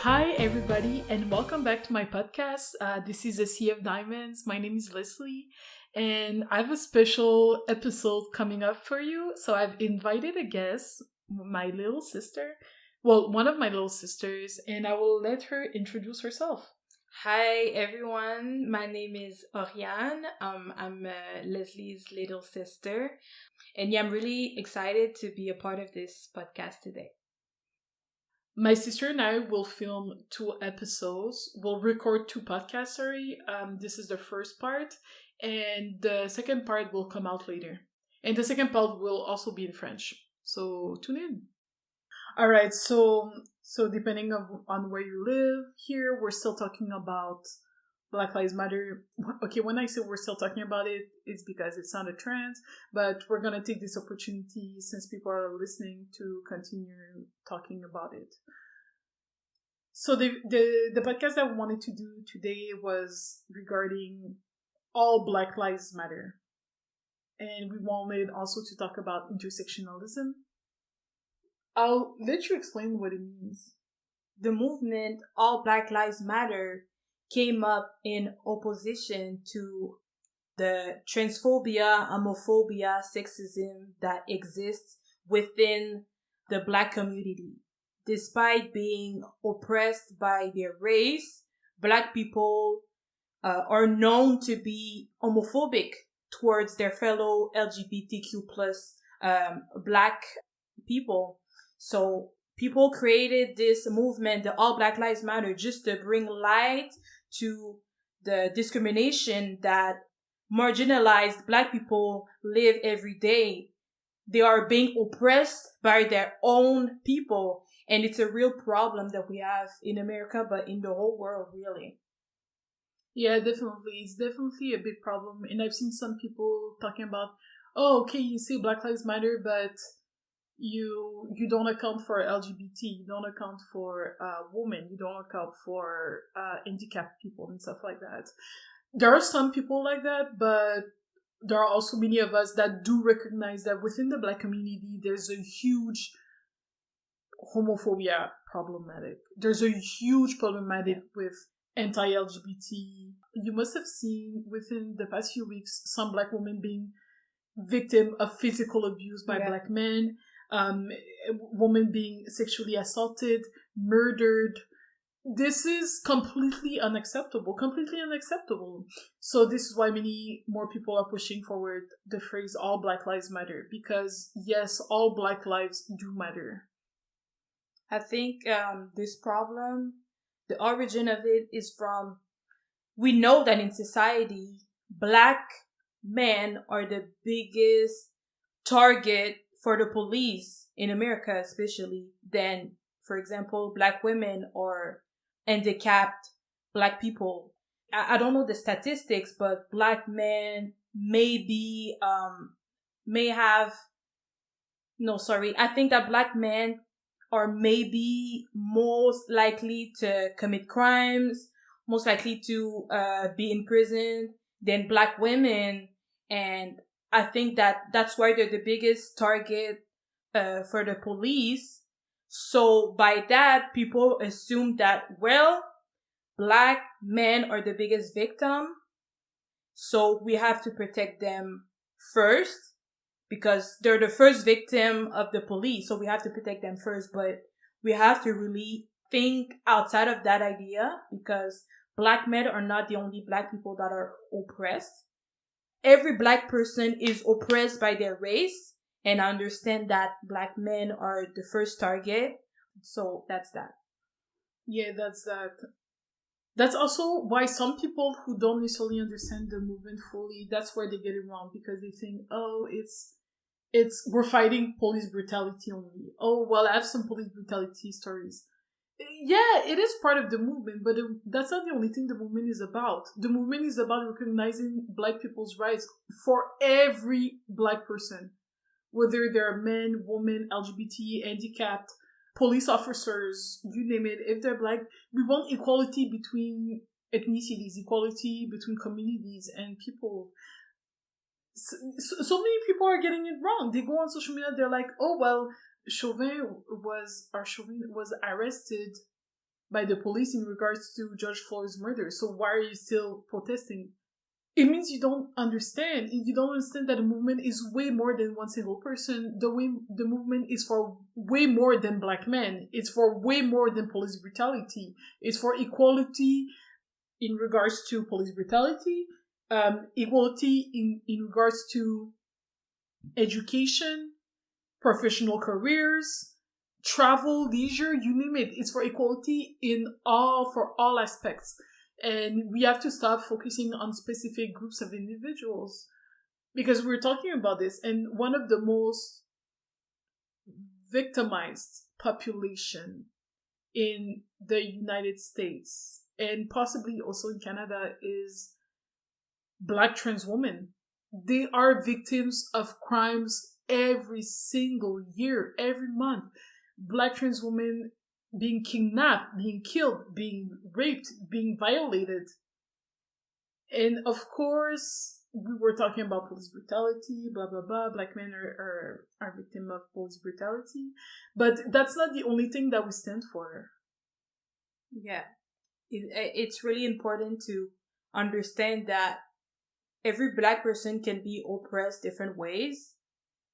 Hi, everybody, and welcome back to my podcast. This is A Sea of Diamonds. My name is Leslie, and I have a special episode coming up for you. So, I've invited a guest, my little sister, well, one of my little sisters, and I will let her introduce herself. Hi everyone, my name is Oriane. I'm Leslie's little sister, and yeah, I'm really excited to be a part of this podcast today. My sister and I will film 2 episodes. We'll record 2 podcasts, sorry. This is the first part, and the second part will come out later. And the second part will also be in French. So tune in. All right, so depending on where you live here, we're still talking about Black Lives Matter. Okay, when I say we're still talking about it, it's because it's not a trend, but we're gonna take this opportunity since people are listening to continue talking about it. So the podcast that we wanted to do today was regarding all Black Lives Matter, and we wanted also to talk about intersectionalism. I'll let you explain what it means. The movement All Black Lives Matter came up in opposition to the transphobia, homophobia, sexism that exists within the Black community. Despite being oppressed by their race, Black people are known to be homophobic towards their fellow LGBTQ plus Black people. So people created this movement, the All Black Lives Matter, just to bring light to the discrimination that marginalized Black people live every day. They are being oppressed by their own people. And it's a real problem that we have in America, but in the whole world, really. Yeah, definitely. It's definitely a big problem. And I've seen some people talking about, oh, okay, you say Black Lives Matter, but you don't account for LGBT, you don't account for women, you don't account for handicapped people and stuff like that. There are some people like that, but there are also many of us that do recognize that within the Black community, there's a huge homophobia problematic. There's a huge problematic with anti-LGBT. You must have seen within the past few weeks some Black women being victim of physical abuse by Black men, women being sexually assaulted, murdered. This is completely unacceptable. So this is why many more people are pushing forward the phrase all Black lives matter, because yes, all Black lives do matter. I think this problem, the origin of it is from, we know that in society, Black men are the biggest target for the police in America, especially, than, for example, Black women or handicapped Black people. I don't know the statistics, but Black men may have, no, sorry, I think that Black men are maybe most likely to commit crimes, most likely to be in prison than Black women. And I think that that's why they're the biggest target for the police. So by that, people assume that, well, Black men are the biggest victim, so we have to protect them first, because they're the first victim of the police, so we have to protect them first. But we have to really think outside of that idea, because Black men are not the only Black people that are oppressed. Every Black person is oppressed by their race, and I understand that Black men are the first target. So that's that. Yeah, that's that. That's also why some people who don't necessarily understand the movement fully, that's where they get it wrong, because they think, oh, it's we're fighting police brutality only. Oh, well, I have some police brutality stories. Yeah, it is part of the movement, but that's not the only thing the movement is about. The movement is about recognizing Black people's rights for every Black person, whether they're men, women, LGBT, handicapped, police officers, you name it. If they're Black, we want equality between ethnicities, equality between communities and people. So many people are getting it wrong. They go on social media, they're like, oh, well, Chauvin was arrested by the police in regards to George Floyd's murder. So why are you still protesting? It means you don't understand. You don't understand that the movement is way more than one single person. The movement is for way more than black men. It's for way more than police brutality. It's for equality in regards to police brutality, equality in regards to education, professional careers, travel, leisure, you name it. It's for equality for all aspects. And we have to stop focusing on specific groups of individuals because we're talking about this. And one of the most victimized population in the United States and possibly also in Canada is Black trans women. They are victims of crimes every single year, every month. Black trans women being kidnapped, being killed, being raped, being violated. And of course, we were talking about police brutality, blah, blah, blah. Black men are victims of police brutality. But that's not the only thing that we stand for. Yeah. It's really important to understand that every Black person can be oppressed different ways.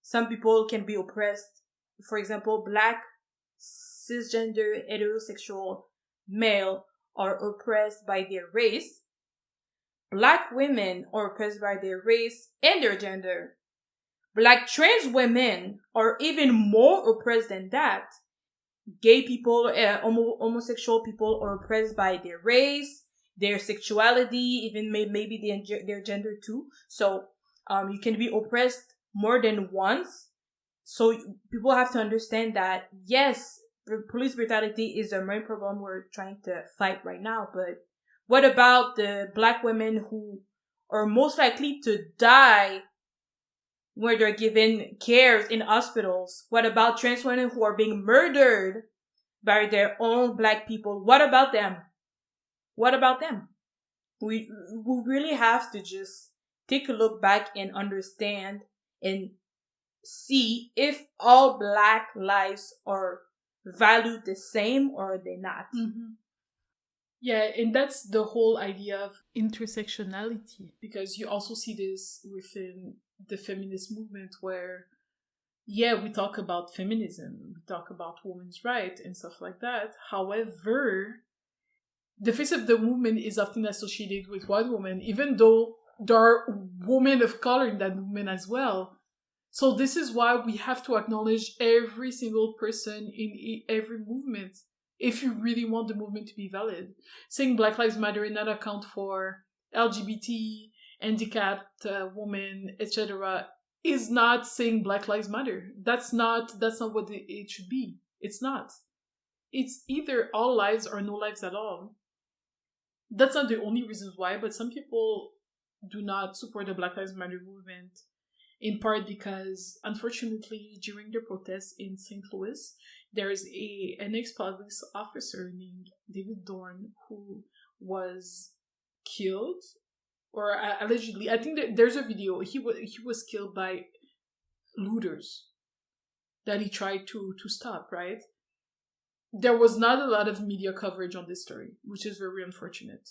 Some people can be oppressed, for example, Black cisgender heterosexual male are oppressed by their race. Black women are oppressed by their race and their gender. Black trans women are even more oppressed than that. Gay people, homosexual people are oppressed by their race, their sexuality, even maybe their gender too. So you can be oppressed more than once. So people have to understand that, yes, police brutality is a main problem we're trying to fight right now. But what about the Black women who are most likely to die where they're given care in hospitals? What about trans women who are being murdered by their own Black people? What about them? What about them? We really have to just take a look back and understand and see if all Black lives are valued the same or they're not. Mm-hmm. Yeah, and that's the whole idea of intersectionality, because you also see this within the feminist movement where, yeah, we talk about feminism, we talk about women's rights and stuff like that. However, the face of the movement is often associated with white women, even though there are women of color in that movement as well. So this is why we have to acknowledge every single person in every movement if you really want the movement to be valid. Saying Black Lives Matter and not account for LGBT, handicapped women, etc., is not saying Black Lives Matter. That's not what it should be. It's not. It's either all lives or no lives at all. That's not the only reasons why, but some people do not support the Black Lives Matter movement, in part because, unfortunately, during the protests in St. Louis, there is an ex-police officer named David Dorn who was killed, or allegedly, I think that there's a video, he was killed by looters that he tried to stop, right? There was not a lot of media coverage on this story, which is very unfortunate.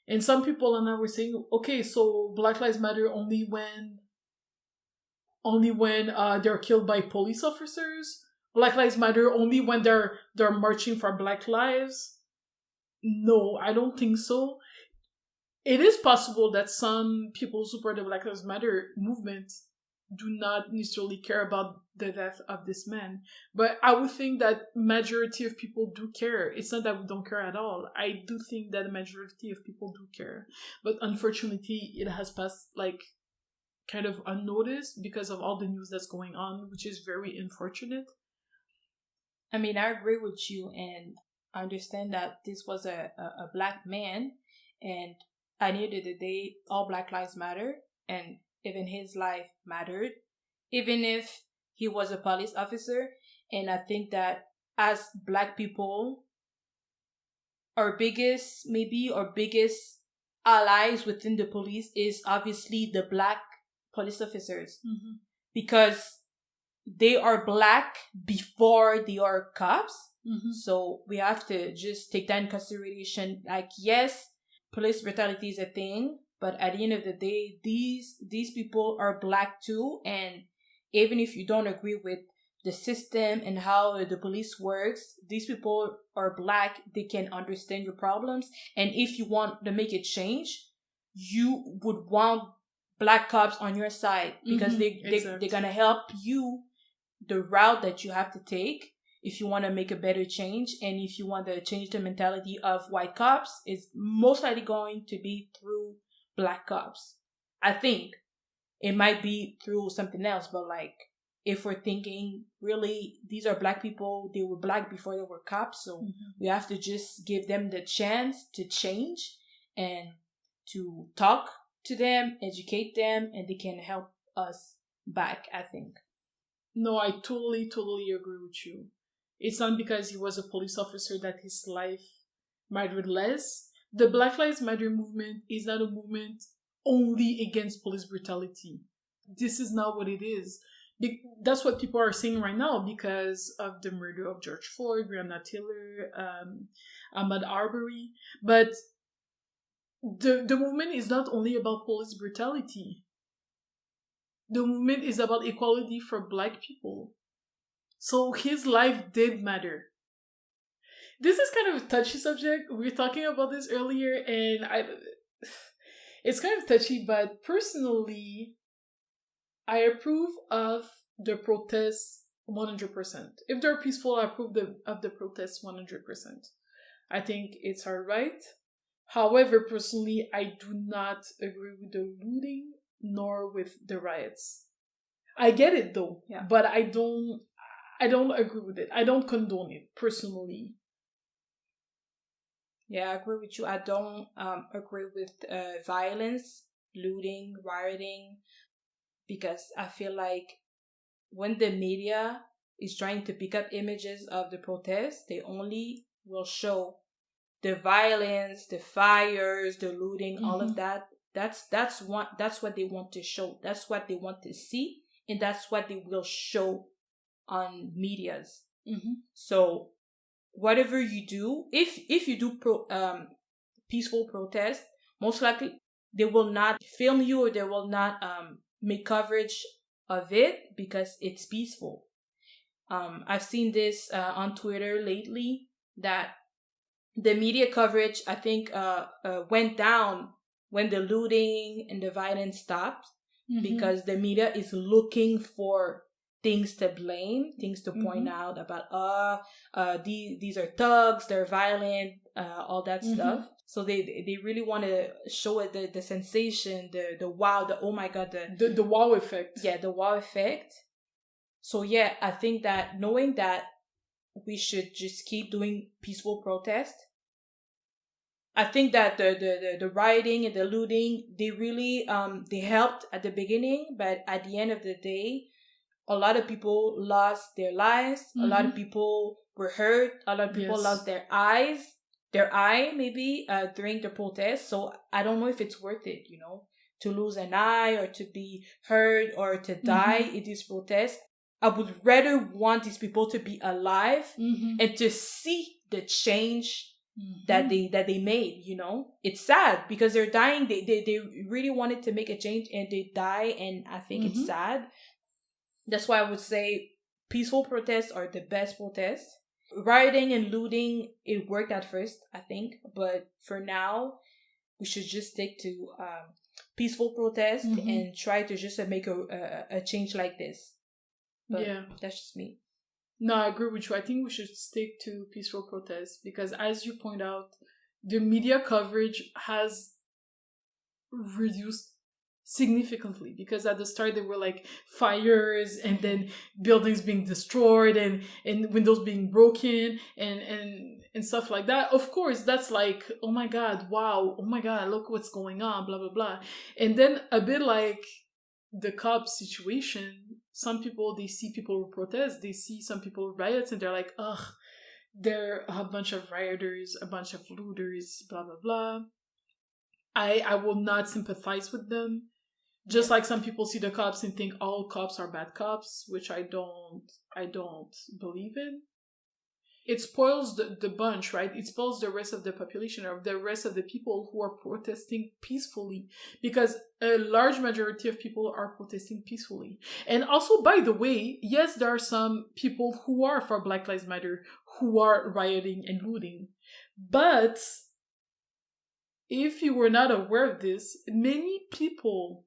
And some people are now were saying, okay, so Black Lives Matter only when they're killed by police officers. Black Lives Matter only when they're marching for Black lives. No, I don't think so. It is possible that some people who support the Black Lives Matter movement do not necessarily care about the death of this man. But I would think that majority of people do care. It's not that we don't care at all. I do think that the majority of people do care. But unfortunately, it has passed kind of unnoticed because of all the news that's going on, which is very unfortunate. I mean, I agree with you, and I understand that this was a Black man, and at the end of the day, all Black lives matter, and even his life mattered, even if he was a police officer. And I think that as Black people, our biggest allies within the police is obviously the Black police officers, because they are Black before they are cops. So we have to just take that in consideration. Like, yes, police brutality is a thing, but at the end of the day, these people are Black too, and even if you don't agree with the system and how the police works, these people are Black. They can understand your problems, and if you want to make a change, you would want Black cops on your side, because they're gonna help you the route that you have to take if you want to make a better change. And if you want to change the mentality of white cops, it's most likely going to be through Black cops. I think it might be through something else, but like, if we're thinking really, these are Black people, they were Black before they were cops, so we have to just give them the chance to change and to talk to them, educate them, and they can help us back, I think. No, I totally agree with you. It's not because he was a police officer that his life mattered less. The Black Lives Matter movement is not a movement only against police brutality. This is not what it is. That's what people are saying right now because of the murder of George Floyd, Breonna Taylor, Ahmaud Arbery. But the movement is not only about police brutality. The movement is about equality for Black people. So his life did matter. This is kind of a touchy subject. We were talking about this earlier, and it's kind of touchy, but personally, I approve of the protests 100%. If they're peaceful, I approve of the protests 100%. I think it's our right. However, personally, I do not agree with the looting nor with the riots. I get it though, but I don't agree with it. I don't condone it personally. Yeah, I agree with you. I don't agree with violence, looting, rioting, because I feel like when the media is trying to pick up images of the protests, they only will show the violence, the fires, the looting, all of that. That's what they want to show. That's what they want to see, and that's what they will show on medias. So whatever you do, if you do peaceful protest, most likely they will not film you, or they will not make coverage of it because it's peaceful. I've seen this on Twitter lately, that the media coverage, I think, went down when the looting and the violence stopped, because the media is looking for things to blame, things to point out about, these are thugs, they're violent, all that stuff. So they really want to show it, the sensation, the wow, the oh my god, the wow effect. Yeah, the wow effect. So yeah, I think that knowing that we should just keep doing peaceful protest. I think that the rioting and the looting, they really they helped at the beginning, but at the end of the day, a lot of people lost their lives. A lot of people were hurt. A lot of people lost their eye maybe during the protest. So I don't know if it's worth it, to lose an eye or to be hurt or to die in this protest. I would rather want these people to be alive and to see the change that they made. It's sad because they're dying. They really wanted to make a change and they die, and I think it's sad. That's why I would say peaceful protests are the best protests. Rioting and looting, it worked at first, I think, but for now we should just stick to peaceful protest and try to just make a change like this. But that's just me. No, I agree with you. I think we should stick to peaceful protests because, as you point out, the media coverage has reduced significantly, because at the start there were like fires and then buildings being destroyed and windows being broken and stuff like that. Of course, that's like, oh my god, wow, oh my god, look what's going on, blah blah blah. And then a bit like the cop situation, some people, they see people protest, they see some people riots, and they're like, ugh, they're a bunch of rioters, a bunch of looters, blah blah blah. I will not sympathize with them. Just like some people see the cops and think all cops are bad cops, which I don't believe in. it spoils the bunch, right? It spoils the rest of the population, or the rest of the people who are protesting peacefully, because a large majority of people are protesting peacefully. And also, by the way, yes, there are some people who are for Black Lives Matter who are rioting and looting, but if you were not aware of this, many people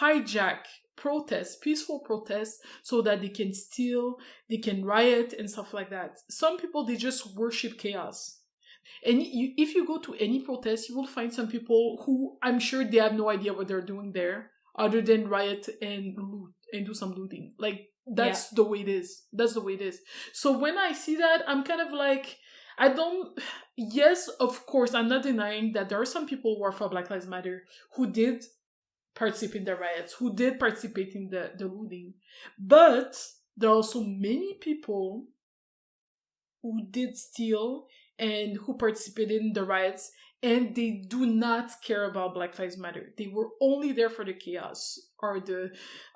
hijack protests, peaceful protests, so that they can steal, they can riot and stuff like that. Some people, they just worship chaos. And if you go to any protest, you will find some people who, I'm sure, they have no idea what they're doing there, other than riot and loot and do some looting. Like, that's the way it is. That's the way it is. So when I see that, I'm kind of like, yes, of course, I'm not denying that there are some people who are for Black Lives Matter who did participate in the riots, who did participate in the looting. But there are also many people who did steal and who participated in the riots, and they do not care about Black Lives Matter. They were only there for the chaos, or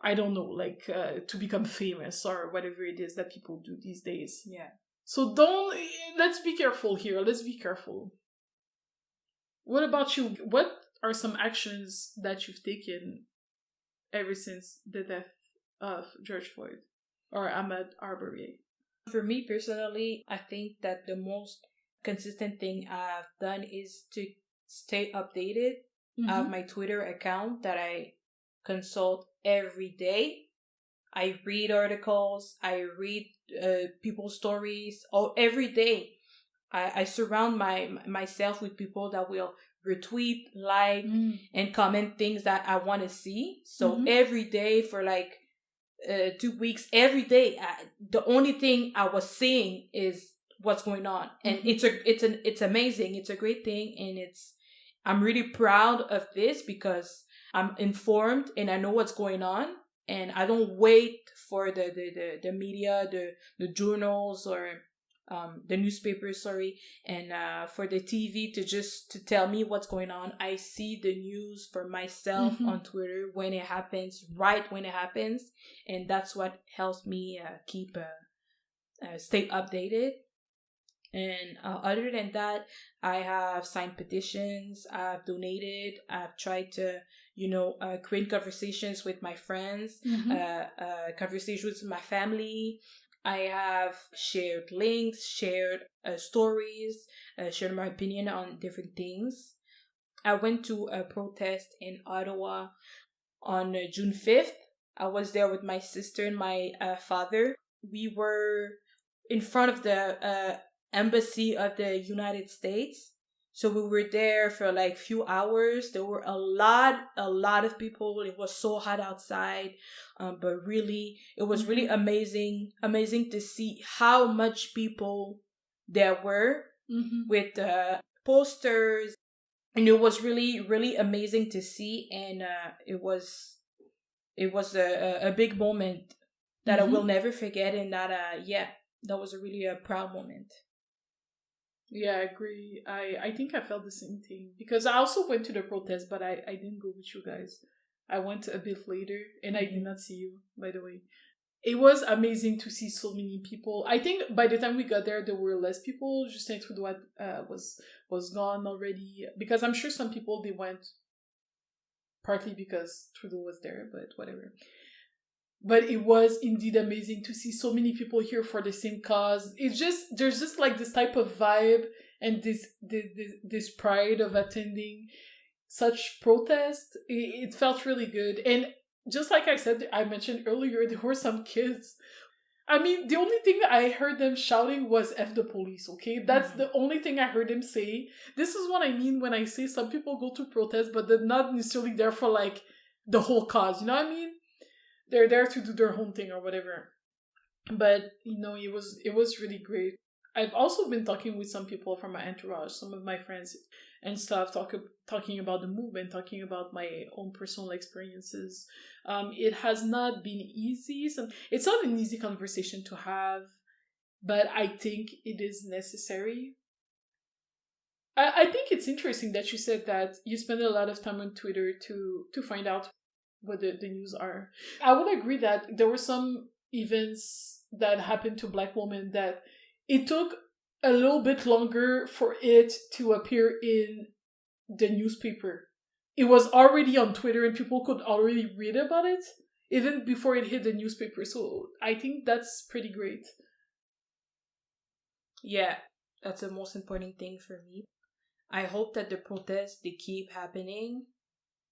I don't know, like to become famous, or whatever it is that people do these days. Yeah. So let's be careful here. Let's be careful. What about you? What are some actions that you've taken ever since the death of George Floyd or Ahmaud Arbery? For me personally, I think that the most consistent thing I've done is to stay updated. I have my Twitter account that I consult every day. I read articles, I read people's stories every day. I surround myself with people that will retweet, like, and comment things that I want to see. So every day for like 2 weeks, every day, the only thing I was seeing is what's going on, and it's amazing. It's a great thing, and I'm really proud of this because I'm informed and I know what's going on, and I don't wait for the media, the journals, or the newspapers, and for the TV to tell me what's going on. I see the news for myself on Twitter when it happens, right when it happens, and that's what helps me keep stay updated. And other than that, I have signed petitions, I've donated, I've tried to, create conversations with my friends, conversations with my family. I have shared links, shared stories, shared my opinion on different things. I went to a protest in Ottawa on June 5th. I was there with my sister and my father. We were in front of the embassy of the United States. So we were there for like few hours. There were a lot of people. It was so hot outside, but really, it was really amazing to see how much people there were with posters, and it was really, really amazing to see. And it was a big moment that I will never forget, and that that was really a proud moment. Yeah, I agree. I think I felt the same thing, because I also went to the protest, but I didn't go with you guys. I went a bit later, and I did not see you, by the way. It was amazing to see so many people. I think by the time we got there were less people. Justin Trudeau was gone already, because I'm sure some people, they went partly because Trudeau was there, but whatever. But it was indeed amazing to see so many people here for the same cause. There's just like this type of vibe, and this pride of attending such protest. It felt really good. And just like I mentioned earlier, there were some kids. I mean, the only thing I heard them shouting was F the police, okay? That's the only thing I heard them say. This is what I mean when I say some people go to protest, but they're not necessarily there for like the whole cause, you know what I mean? They're there to do their own thing or whatever. But, it was really great. I've also been talking with some people from my entourage, some of my friends and stuff, talking about the movement, talking about my own personal experiences. It has not been easy. It's not an easy conversation to have, but I think it is necessary. I think it's interesting that you said that you spend a lot of time on Twitter to find out what the news are. I would agree that there were some events that happened to Black women that it took a little bit longer for it to appear in the newspaper. It was already on Twitter and people could already read about it even before it hit the newspaper. So I think that's pretty great. Yeah, that's the most important thing for me. I hope that the protests, they keep happening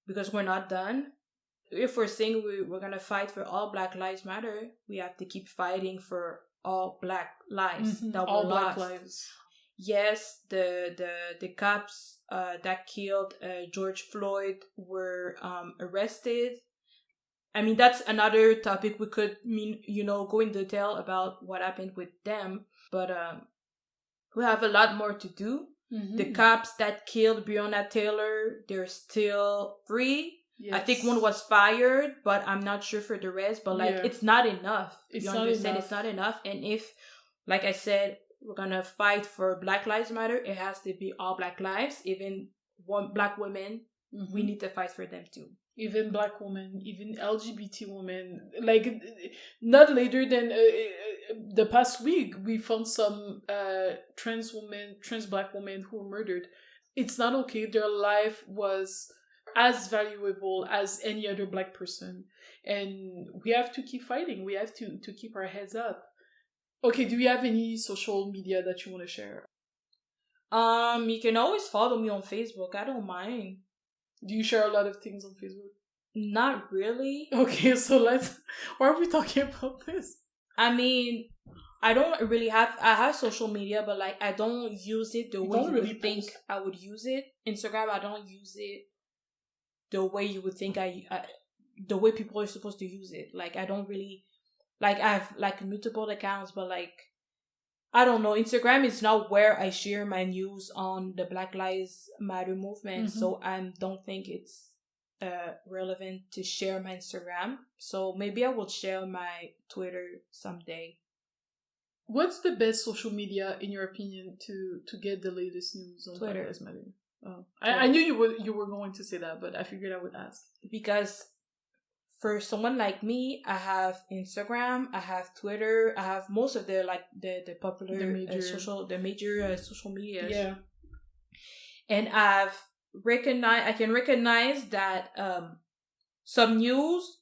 because we're not done. If we're saying we're going to fight for all Black Lives Matter, we have to keep fighting for all Black lives that all were Black lost. lives. Yes, the cops that killed George Floyd were arrested. I mean, that's another topic we could go in detail about what happened with them. But we have a lot more to do. The cops that killed Breonna Taylor, they're still free. Yes. I think one was fired, but I'm not sure for the rest. But it's not enough. It's not enough. And if, like I said, we're gonna fight for Black Lives Matter, it has to be all Black lives. Even Black women, we need to fight for them too. Even Black women, even LGBT women. Like, not later than the past week, we found some trans Black women who were murdered. It's not okay. Their life was as valuable as any other Black person. And we have to keep fighting. We have to keep our heads up. Okay, do you have any social media that you want to share? You can always follow me on Facebook. I don't mind. Do you share a lot of things on Facebook? Not really. Okay, so why are we talking about this? I mean, I don't really I have social media, but like I don't use it the way you would think I would use it. Instagram, I don't use it the way you would think the way people are supposed to use it. Like I don't really, like I have like multiple accounts, but like I don't know. Instagram is not where I share my news on the Black Lives Matter movement. So I don't think it's relevant to share my Instagram. So maybe I will share my Twitter someday. What's the best social media in your opinion to get the latest news on Black Lives Matter? Oh, I knew you were going to say that, but I figured I would ask. Because for someone like me, I have Instagram, I have Twitter, I have most of the popular the major social medias. Yeah. And I can recognize that some news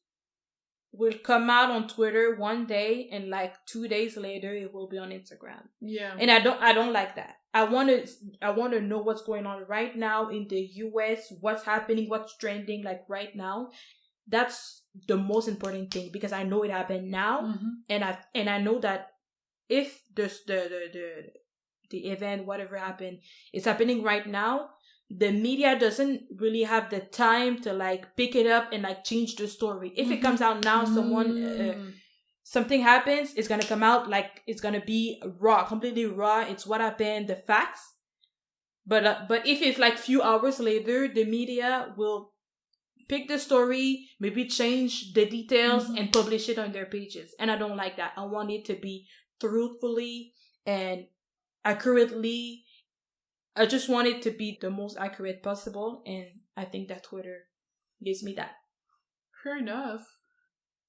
will come out on Twitter one day and like 2 days later it will be on Instagram. Yeah. And I don't like that. I want to know what's going on right now in the US, what's happening, what's trending like right now. That's the most important thing because I know it happened now, and I know that if the event, whatever happened, is happening right now, the media doesn't really have the time to like pick it up and like change the story. If it comes out now, something happens, it's gonna come out like it's gonna be raw, completely raw. It's what happened, the facts. But if it's like few hours later, the media will pick the story, maybe change the details and publish it on their pages. And I don't like that. I want it to be truthfully and accurately. I just want it to be the most accurate possible. And I think that Twitter gives me that. Fair enough.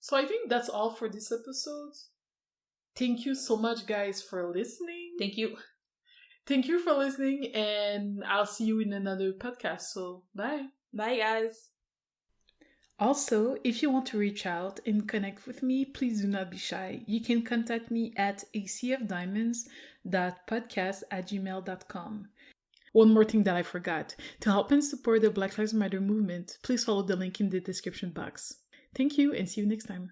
So I think that's all for this episode. Thank you so much, guys, for listening. Thank you. Thank you for listening. And I'll see you in another podcast. So bye. Bye, guys. Also, if you want to reach out and connect with me, please do not be shy. You can contact me at aseaofdiamonds.podcast@gmail.com. One more thing that I forgot. To help and support the Black Lives Matter movement, please follow the link in the description box. Thank you and see you next time.